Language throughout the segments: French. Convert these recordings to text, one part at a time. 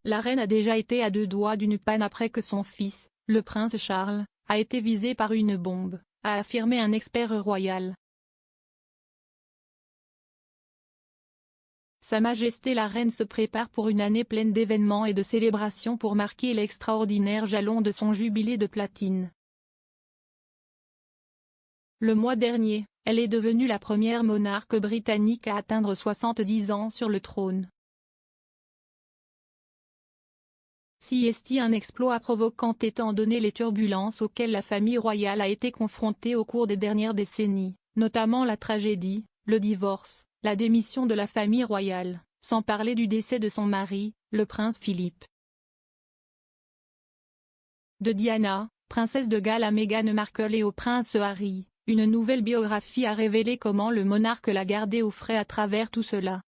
La reine a déjà été à deux doigts d'une panne après que son fils, le prince Charles, a été visé par une bombe, a affirmé un expert royal. Sa Majesté la Reine se prépare pour une année pleine d'événements et de célébrations pour marquer l'extraordinaire jalon de son jubilé de platine. Le mois dernier, elle est devenue la première monarque britannique à atteindre 70 ans sur le trône. C'est un exploit provoquant étant donné les turbulences auxquelles la famille royale a été confrontée au cours des dernières décennies, notamment la tragédie, le divorce, la démission de la famille royale, sans parler du décès de son mari, le prince Philippe. De Diana, princesse de Galles à Meghan Markle et au prince Harry, une nouvelle biographie a révélé comment le monarque l'a gardé au frais à travers tout cela.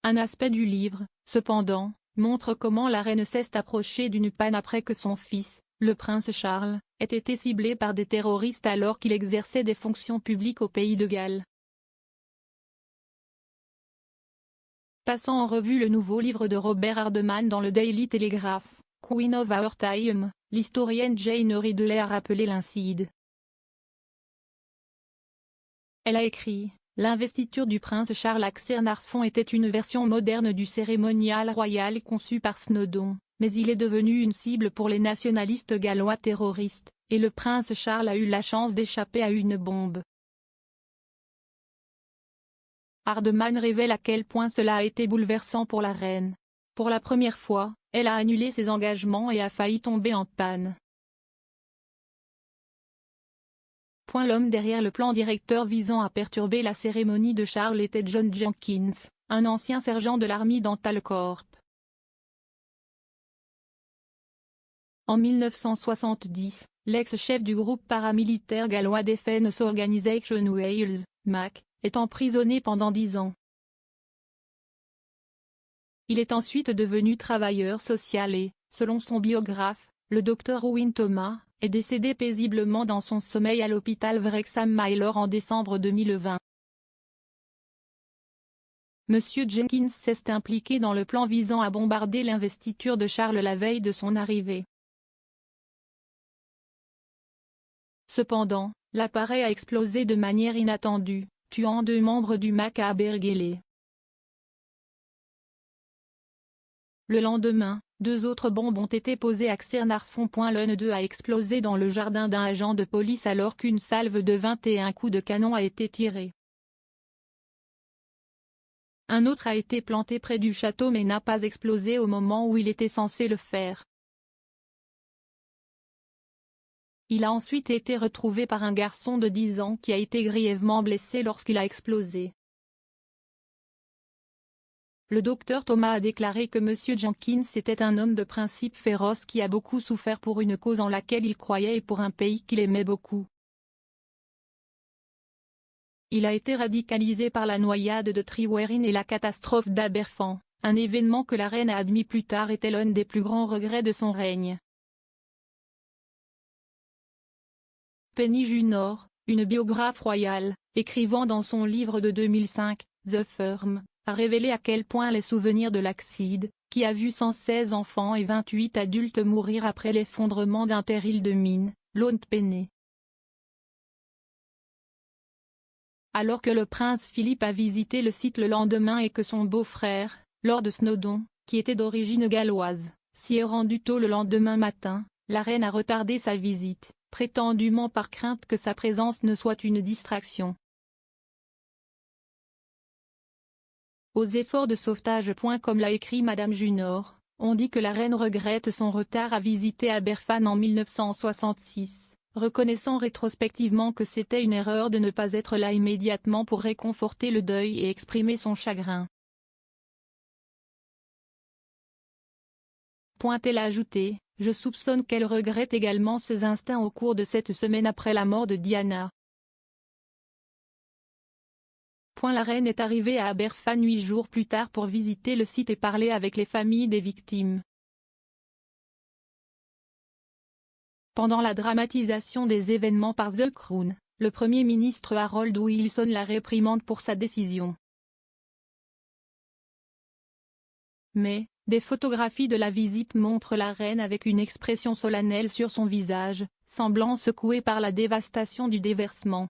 Un aspect du livre, cependant, montre comment la reine s'est approchée d'une panne après que son fils, le prince Charles, ait été ciblé par des terroristes alors qu'il exerçait des fonctions publiques au pays de Galles. Passant en revue le nouveau livre de Robert Hardman dans le Daily Telegraph, Queen of Our Time, l'historienne Jane Ridley a rappelé l'incide. Elle a écrit: l'investiture du prince Charles à Caernarfon était une version moderne du cérémonial royal conçu par Snowdon, mais il est devenu une cible pour les nationalistes gallois terroristes, et le prince Charles a eu la chance d'échapper à une bombe. Hardman révèle à quel point cela a été bouleversant pour la reine. Pour la première fois, elle a annulé ses engagements et a failli tomber en panne. L'homme derrière le plan directeur visant à perturber la cérémonie de Charles était John Jenkins, un ancien sergent de l'armée Dental Corp. En 1970, l'ex-chef du groupe paramilitaire gallois Defence Organisation Wales, MAC, est emprisonné pendant 10 ans. Il est ensuite devenu travailleur social et, selon son biographe, le Dr Owen Thomas, est décédé paisiblement dans son sommeil à l'hôpital Wrexham Mylor en décembre 2020. Monsieur Jenkins s'est impliqué dans le plan visant à bombarder l'investiture de Charles la veille de son arrivée. Cependant, l'appareil a explosé de manière inattendue, tuant 2 membres du MAC à Abergele. Le lendemain, 2 autres bombes ont été posées à Caernarfon. L'une d'eux a explosé dans le jardin d'un agent de police alors qu'une salve de 21 coups de canon a été tirée. Un autre a été planté près du château mais n'a pas explosé au moment où il était censé le faire. Il a ensuite été retrouvé par un garçon de 10 ans qui a été grièvement blessé lorsqu'il a explosé. Le docteur Thomas a déclaré que M. Jenkins était un homme de principe féroce qui a beaucoup souffert pour une cause en laquelle il croyait et pour un pays qu'il aimait beaucoup. Il a été radicalisé par la noyade de Tryweryn et la catastrophe d'Aberfan, un événement que la reine a admis plus tard était l'un des plus grands regrets de son règne. Penny Junor, une biographe royale, écrivant dans son livre de 2005, The Firm, a révélé à quel point les souvenirs de l'accident, qui a vu 116 enfants et 28 adultes mourir après l'effondrement d'un terril de mine, l'ont peiné. Alors que le prince Philippe a visité le site le lendemain et que son beau-frère, Lord Snowdon, qui était d'origine galloise, s'y est rendu tôt le lendemain matin, la reine a retardé sa visite, prétendument par crainte que sa présence ne soit une distraction. Aux efforts de sauvetage. Comme l'a écrit Madame Junor, on dit que la reine regrette son retard à visiter Aberfan en 1966, reconnaissant rétrospectivement que c'était une erreur de ne pas être là immédiatement pour réconforter le deuil et exprimer son chagrin. Elle a ajouté, je soupçonne qu'elle regrette également ses instincts au cours de cette semaine après la mort de Diana. La reine est arrivée à Aberfan 8 jours plus tard pour visiter le site et parler avec les familles des victimes. Pendant la dramatisation des événements par The Crown, le Premier ministre Harold Wilson la réprimande pour sa décision. Mais, des photographies de la visite montrent la reine avec une expression solennelle sur son visage, semblant secouée par la dévastation du déversement.